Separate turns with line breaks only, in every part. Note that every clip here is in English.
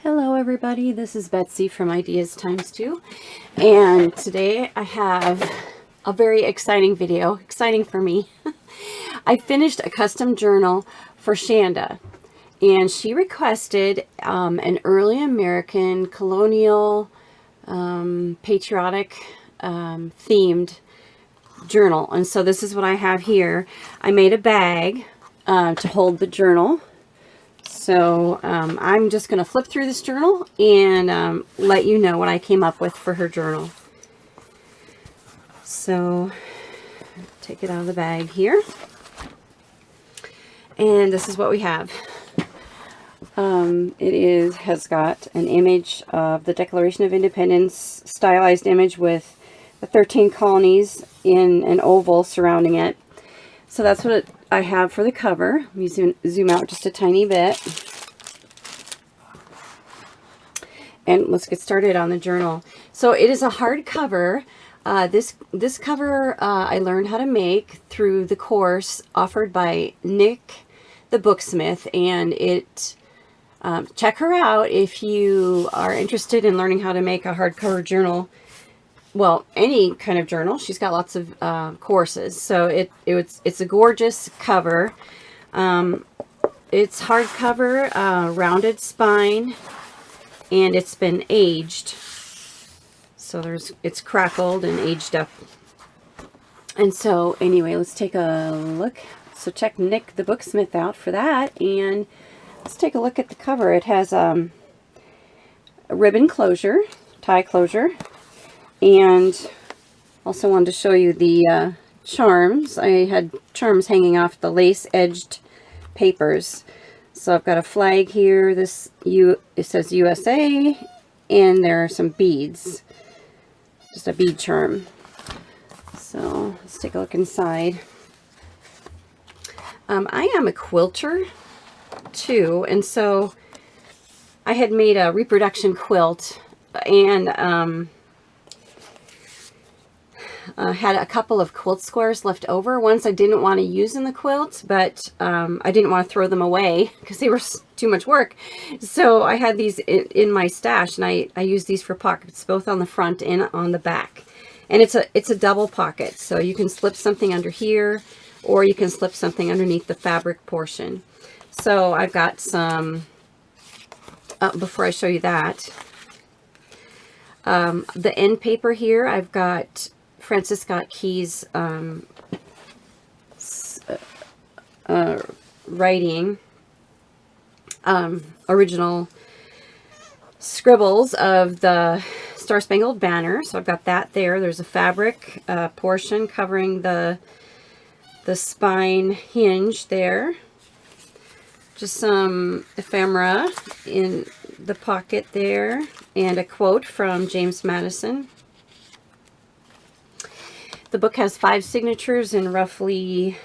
Hello everybody, this is Betsy from Ideas Times 2, and today I have a very exciting video, exciting for me. I finished a custom journal for Shanda, and she requested an early American colonial patriotic themed journal, and so this is what I have here. I made a bag to hold the journal. So I'm just going to flip through this journal and let you know what I came up with for her journal. So take it out of the bag here. And this is what we have. Has got an image of the Declaration of Independence, stylized image with the 13 colonies in an oval surrounding it. So that's what I have for the cover. Let me zoom out just a tiny bit. And let's get started on the journal. So it is a hard cover. This cover I learned how to make through the course offered by Nick the Booksmith, and check her out if you are interested in learning how to make a hardcover journal. Well, any kind of journal. She's got lots of courses. So it's a gorgeous cover. It's hardcover, rounded spine, and it's been aged. So it's crackled and aged up. And so anyway, let's take a look. So check Nick the Booksmith out for that, and let's take a look at the cover. It has a ribbon closure, tie closure. And also wanted to show you the charms. I had charms hanging off the lace-edged papers. So I've got a flag here. It says USA, and there are some beads. Just a bead charm. So let's take a look inside. I am a quilter too, and so I had made a reproduction quilt, and had a couple of quilt squares left over. Ones I didn't want to use in the quilt, but I didn't want to throw them away because they were too much work. So I had these in my stash, and I use these for pockets, both on the front and on the back. And it's a double pocket, so you can slip something under here, or you can slip something underneath the fabric portion. So I've got some, before I show you that, the end paper here, I've got Francis Scott Key's writing, original scribbles of the Star Spangled Banner. So I've got that there. There's a fabric portion covering the spine hinge there. Just some ephemera in the pocket there, and a quote from James Madison. The book has 5 signatures in roughly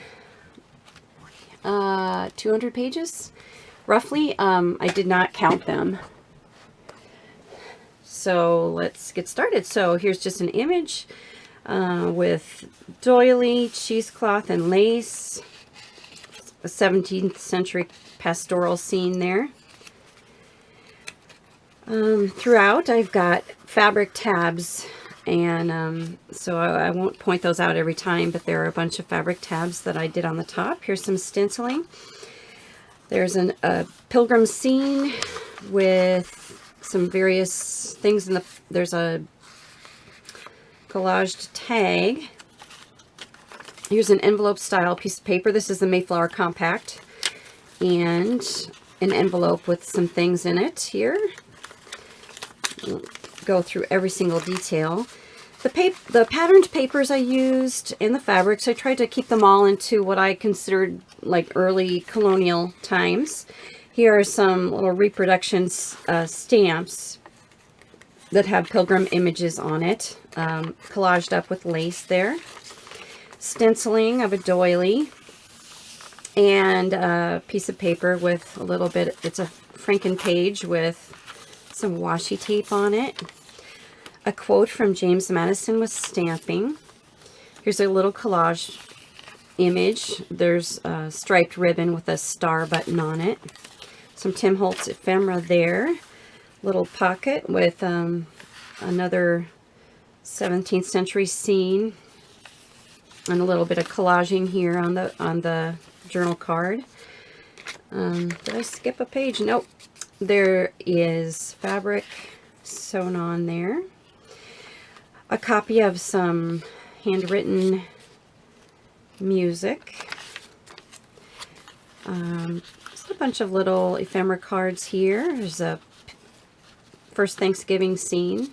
200 pages. Roughly, I did not count them. So let's get started. So here's just an image with doily, cheesecloth, and lace. A 17th century pastoral scene there. Throughout, I've got fabric tabs. And so I won't point those out every time, but there are a bunch of fabric tabs that I did on the top. Here's some stenciling. There's a pilgrim scene with some various things in there's a collaged tag. Here's an envelope style piece of paper. This is the Mayflower Compact, and an envelope with some things in it here. Go through every single detail. The patterned papers I used and the fabrics, I tried to keep them all into what I considered like early colonial times. Here are some little reproduction stamps that have pilgrim images on it, collaged up with lace there. Stenciling of a doily, and a piece of paper with a little bit, it's a Franken page with some washi tape on it. A quote from James Madison with stamping. Here's a little collage image. There's a striped ribbon with a star button on it. Some Tim Holtz ephemera there. little pocket with another 17th century scene and a little bit of collaging here on the journal card. Did I skip a page? Nope. There is fabric sewn on there. A copy of some handwritten music. Just a bunch of little ephemera cards here. There's a first Thanksgiving scene.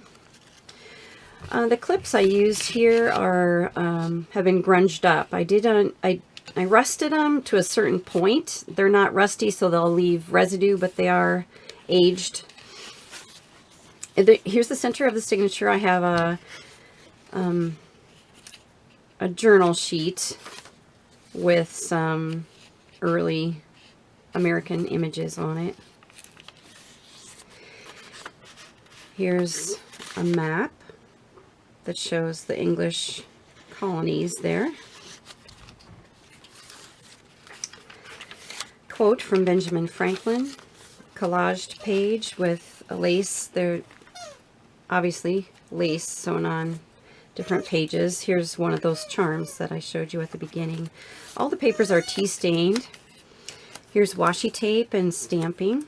The clips I used here are have been grunged up. I rusted them to a certain point. They're not rusty, so they'll leave residue, but they are aged. Here's the center of the signature. I have a journal sheet with some early American images on it. Here's a map that shows the English colonies there. Quote from Benjamin Franklin. Collaged page with a lace. There, obviously lace sewn on different pages. Here's one of those charms that I showed you at the beginning. All the papers are tea stained. Here's washi tape and stamping.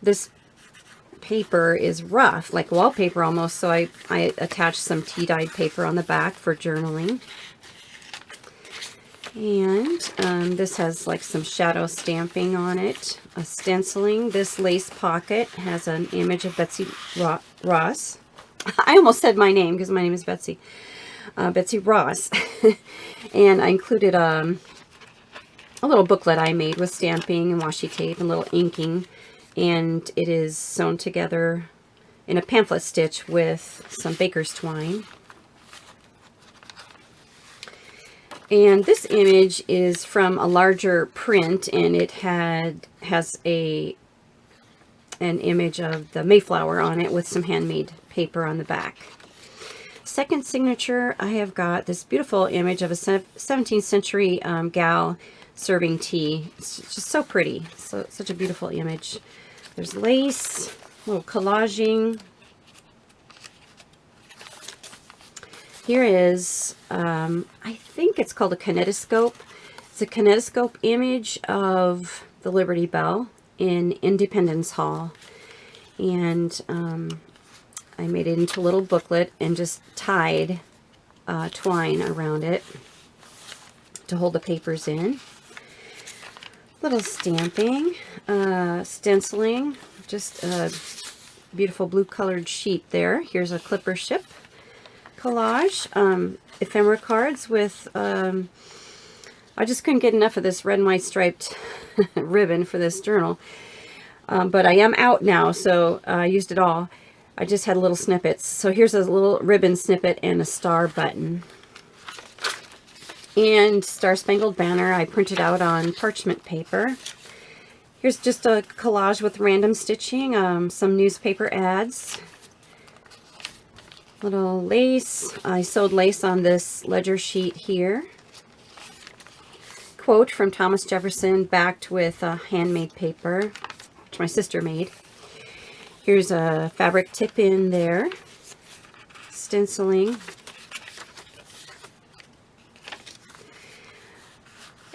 This paper is rough, like wallpaper almost, so I attached some tea-dyed paper on the back for journaling. And this has like some shadow stamping on it, a stenciling. This lace pocket has an image of Betsy Ross. I almost said my name because my name is Betsy. Betsy Ross. And I included a little booklet I made with stamping and washi tape and little inking. And it is sewn together in a pamphlet stitch with some baker's twine. And this image is from a larger print, and it has an image of the Mayflower on it with some handmade paper on the back. Second signature, I have got this beautiful image of a 17th century gal serving tea. It's just so pretty. So such a beautiful image. There's lace, a little collaging. Here is, I think it's called a kinetoscope. It's a kinetoscope image of the Liberty Bell in Independence Hall. And I made it into a little booklet and just tied twine around it to hold the papers in. Little stamping, stenciling, just a beautiful blue colored sheet there. Here's a clipper ship collage, ephemera cards with, I just couldn't get enough of this red and white striped ribbon for this journal. But I am out now, so I used it all. I just had little snippets. So here's a little ribbon snippet and a star button. And Star Spangled Banner I printed out on parchment paper. Here's just a collage with random stitching, some newspaper ads. Little lace. I sewed lace on this ledger sheet here. Quote from Thomas Jefferson backed with handmade paper, which my sister made. Here's a fabric tip in there. Stenciling.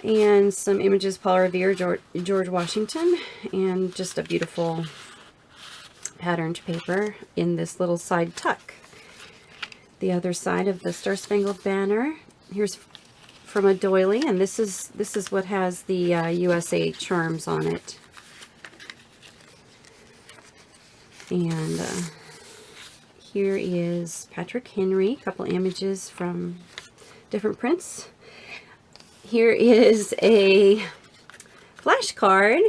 And some images, Paul Revere, George Washington, and just a beautiful patterned paper in this little side tuck. The other side of the Star Spangled Banner. Here's from a doily, and this is what has the USA charms on it. And here is Patrick Henry, a couple images from different prints. Here is a flashcard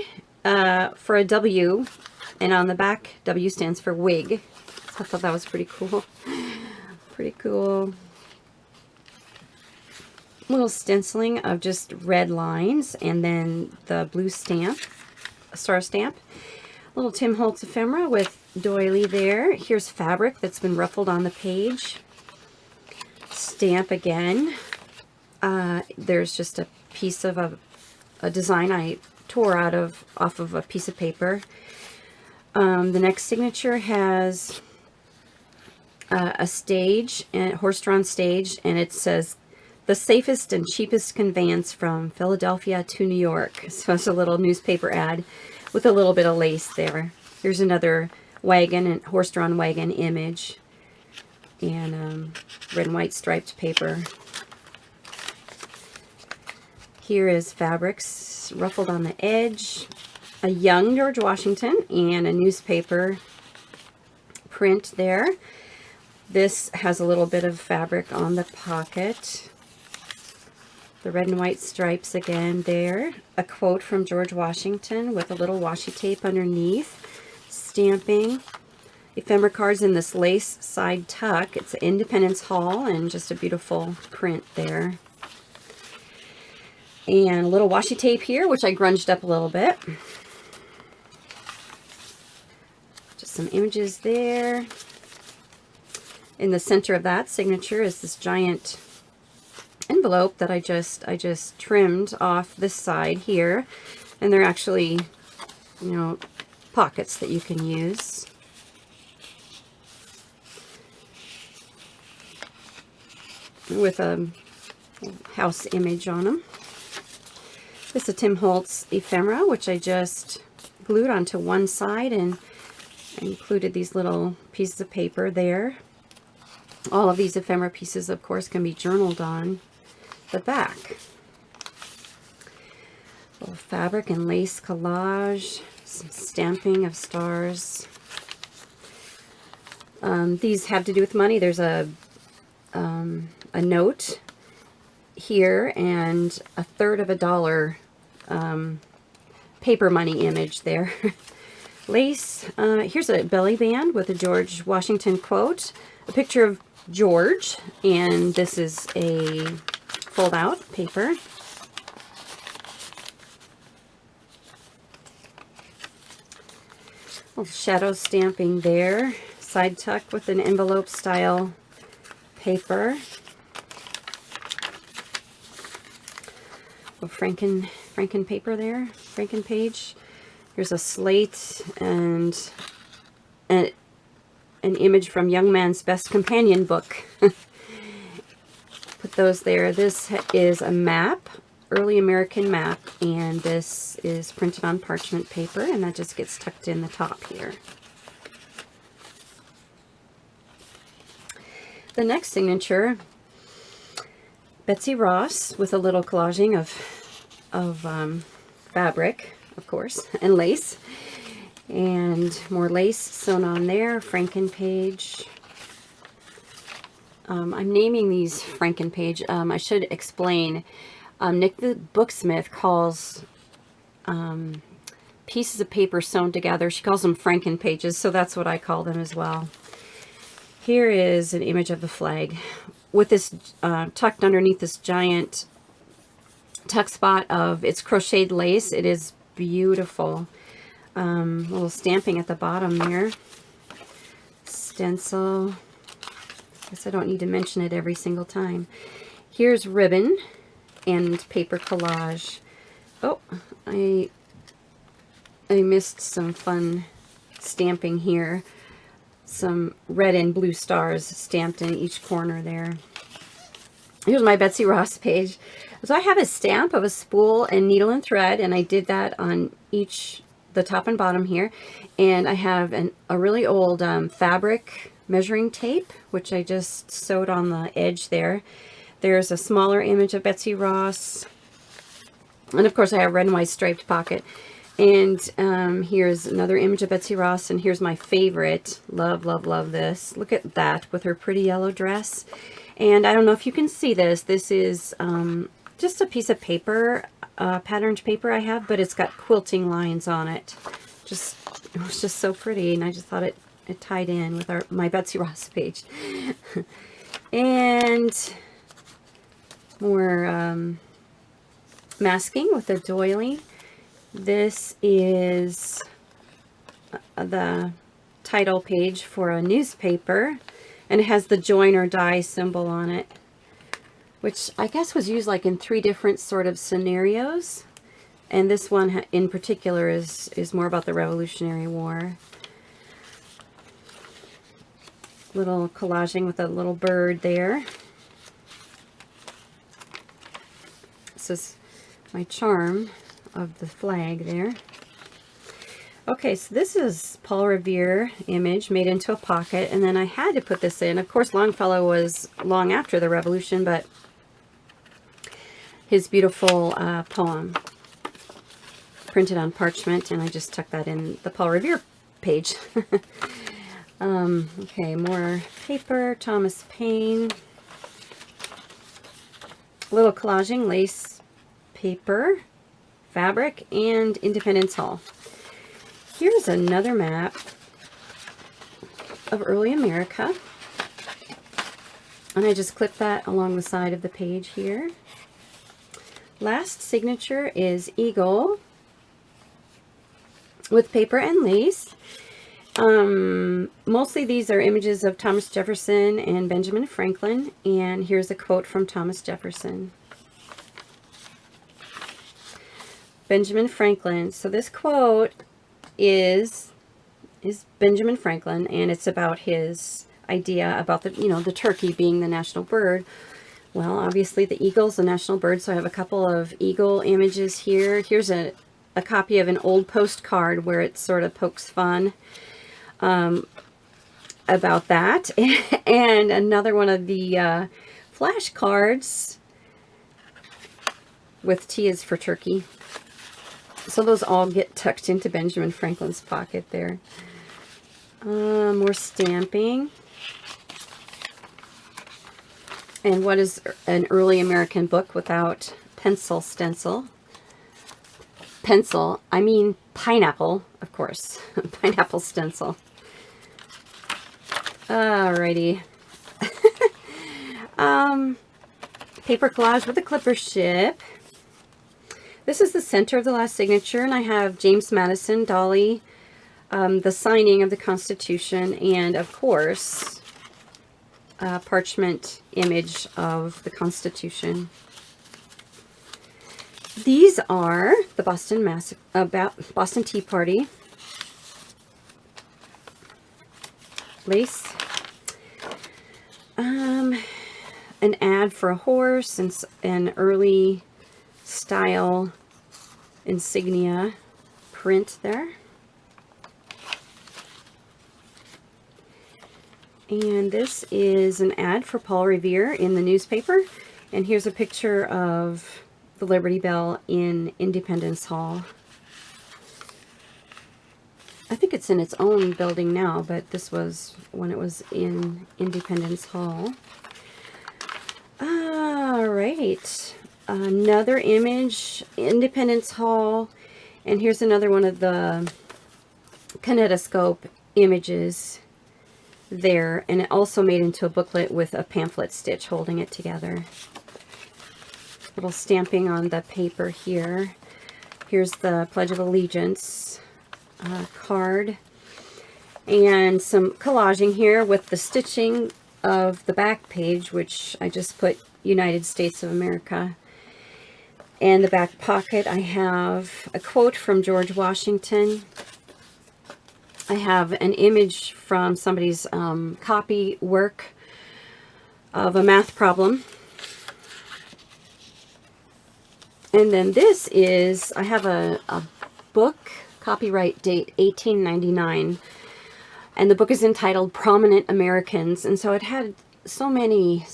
for a W, and on the back, W stands for wig. So I thought that was pretty cool. Pretty cool. Little stenciling of just red lines, and then the blue stamp, a star stamp. Little Tim Holtz ephemera with doily there. Here's fabric that's been ruffled on the page. Stamp again. There's just a piece of a design I tore off of a piece of paper. The next signature has a stage, and horse-drawn stage, and it says, "The safest and cheapest conveyance from Philadelphia to New York." So it's a little newspaper ad with a little bit of lace there. Here's another wagon, and horse-drawn wagon image, and red and white striped paper. Here is fabrics ruffled on the edge, a young George Washington, and a newspaper print there. This has a little bit of fabric on the pocket. The red and white stripes again there. A quote from George Washington with a little washi tape underneath. Stamping. Ephemera cards in this lace side tuck. It's Independence Hall, and just a beautiful print there. And a little washi tape here, which I grunged up a little bit. Just some images there. In the center of that signature is this giant envelope that I just trimmed off this side here, and they're actually, you know, pockets that you can use. With a house image on them. This is a Tim Holtz ephemera, which I just glued onto one side, and I included these little pieces of paper there. All of these ephemera pieces, of course, can be journaled on the back. A little fabric and lace collage, some stamping of stars. These have to do with money. There's a note here and a third of $1 paper money image there. Lace. Here's a belly band with a George Washington quote, a picture of George, and this is a fold-out paper. Little shadow stamping there. Side tuck with an envelope style paper. A Franken paper there, Franken page. Here's a slate and an image from Young Man's Best Companion book. Put those there. This is a map, early American map, and this is printed on parchment paper, and that just gets tucked in the top here. The next signature, Betsy Ross, with a little collaging of fabric, of course, and lace. And more lace sewn on there, Franken page. I'm naming these Franken page. I should explain. Nick the Booksmith calls pieces of paper sewn together, she calls them Franken pages, so that's what I call them as well. Here is an image of the flag with this tucked underneath this giant tuck spot of its crocheted lace. It is beautiful. A little stamping at the bottom there. Stencil. I guess I don't need to mention it every single time. Here's ribbon and paper collage. Oh, I missed some fun stamping here. Some red and blue stars stamped in each corner there. Here's my Betsy Ross page. So I have a stamp of a spool and needle and thread, and I did that on the top and bottom here. And I have a really old fabric measuring tape, which I just sewed on the edge there. There's a smaller image of Betsy Ross. And of course I have red and white striped pocket. And here's another image of Betsy Ross, and here's my favorite. Love, love, love this. Look at that with her pretty yellow dress. And I don't know if you can see this. This is just a piece of paper, patterned paper I have, but it's got quilting lines on it. It was just so pretty, and I just thought it tied in with my Betsy Ross page. And more masking with a doily. This is the title page for a newspaper, and it has the join or die symbol on it, which I guess was used like in 3 different sort of scenarios. And this one in particular is more about the Revolutionary War. Little collaging with a little bird there. This is my charm of the flag there. Okay, so this is Paul Revere image made into a pocket, and then I had to put this in. Of course, Longfellow was long after the Revolution, but his beautiful poem printed on parchment, and I just tucked that in the Paul Revere page. Okay, more paper, Thomas Paine. Little collaging, lace paper, fabric, and Independence Hall. Here's another map of early America. And I just clipped that along the side of the page here. Last signature is Eagle with paper and lace. Mostly these are images of Thomas Jefferson and Benjamin Franklin. And here's a quote from Thomas Jefferson. Benjamin Franklin. So this quote is Benjamin Franklin, and it's about his idea about the, the turkey being the national bird. Well, obviously the eagle's the national bird, so I have a couple of eagle images here. Here's a copy of an old postcard where it sort of pokes fun about that. And another one of the flashcards with T is for turkey. So those all get tucked into Benjamin Franklin's pocket there. More stamping. And what is an early American book without pencil stencil? Pencil, I mean pineapple, of course. Pineapple stencil. Alrighty. Paper collage with a clipper ship. This is the center of the last signature, and I have James Madison, Dolly, the signing of the Constitution, and of course, a parchment image of the Constitution. These are the Boston Tea Party. Lace. An ad for a horse and an early style insignia print there. And this is an ad for Paul Revere in the newspaper. And here's a picture of the Liberty Bell in Independence Hall. I think it's in its own building now, but this was when it was in Independence Hall. All right. Another image, Independence Hall. And here's another one of the kinetoscope images there, and it also made into a booklet with a pamphlet stitch holding it together. Little stamping on the paper here. Here's the Pledge of Allegiance card, and some collaging here with the stitching of the back page, which I just put United States of America. And the back pocket, I have a quote from George Washington. I have an image from somebody's copy work of a math problem. And then this is, I have a book, copyright date 1899. And the book is entitled Prominent Americans. And so it had so many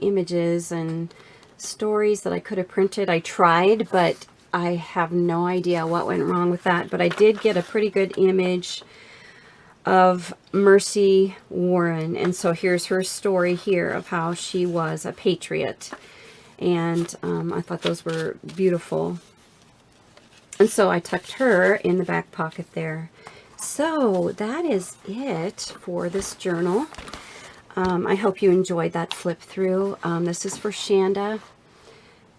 images and stories that I could have printed. I tried, but I have no idea what went wrong with that. But I did get a pretty good image of Mercy Warren, and so here's her story here of how she was a patriot, and I thought those were beautiful, and so I tucked her in the back pocket there. So that is it for this journal. I hope you enjoyed that flip through. This is for Shanda.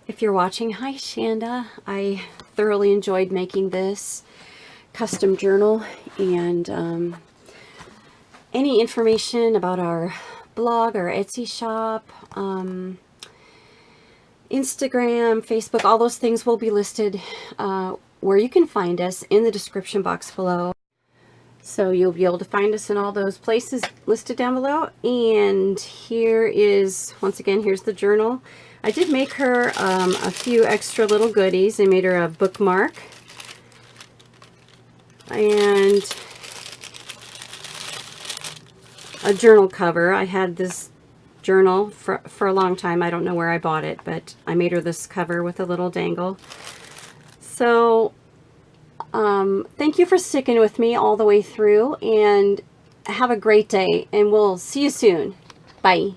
If you're watching, hi Shanda. I thoroughly enjoyed making this custom journal, and any information about our blog or Etsy shop, Instagram, Facebook, all those things will be listed where you can find us in the description box below. So you'll be able to find us in all those places listed down below. And here is, once again, here's the journal. I did make her a few extra little goodies. I made her a bookmark and a journal cover. I had this journal for a long time. I don't know where I bought it, but I made her this cover with a little dangle. So thank you for sticking with me all the way through, and have a great day, and we'll see you soon. Bye.